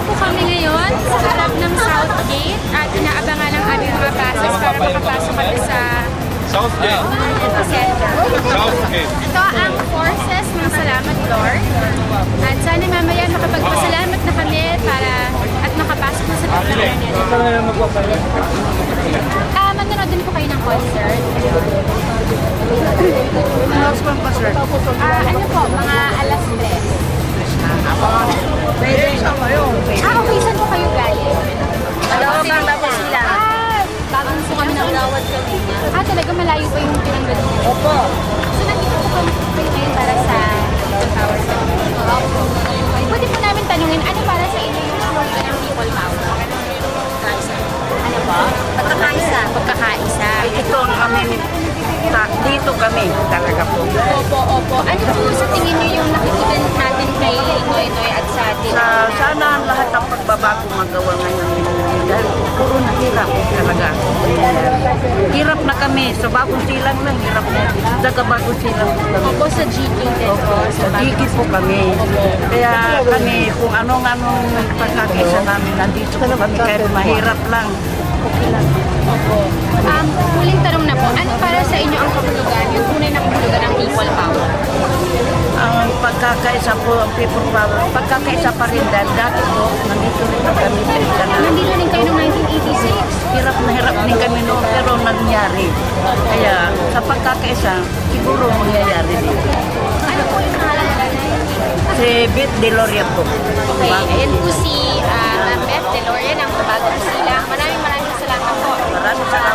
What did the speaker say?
po kami ngayon sa harap ng South Gate at inaabangan ang aming mga passes para makapasok kami sa South Gate. South Gate. Ito ang forces ng Salamat Lord. At sana mamaya makapagpasalamat na kami para at makapasok na sa tapunan nila. Manonood din po kayo ng concert. Ano po, mga alas 3. Pwede siya kayo. Okay, saan po kayo galing? Dalawang tapos sila. Bagong po kami ng Lawad kami. Talaga malayo pa yung pinanggalingan. Opo. So, nandito po kami ngayon para sa Tower sa Pwede po namin tanungin, ano para sa inyo yung slogan ng People Power? Ano po? Pagkakaisa. Pagkakaisa. Ito ang kami. Dito kami talaga po. Opo. Ano po sa tingin niyo yung nakikita natin kay Noy at sa atin? Sana ang lahat ng pagbabago magawa ngayon. Dahil puro na hirap talaga. Hirap na kami. Sa bagong silang lang, hirap na. Daga bagong silang kami. Opo, sa GK din po. Sa Digi po kami. Kaya kami, kung anong pagkakaisa namin, nandito po kami. Kahit mahirap lang. Okay lang. Opo. Huling tanong na po, ano para sa inyo ang kahulugan, yung tunay na kahulugan ng People Power? Ang pagkakaisa po, ang people power, pagkakaisa pa rin dahil dati po, nandito rin kami. Nandito rin kayo noong 1986. Hirap na hirap din kami noon, pero nangyari. Kaya sa pagkakaisa, siguro mangyayari din. Ano po yung pangalan na Si Beth Deloria po. Okay, ayan po si Ma'am Beth Deloria ng Bagong Silang. Maraming salamat po. Maraming salamat.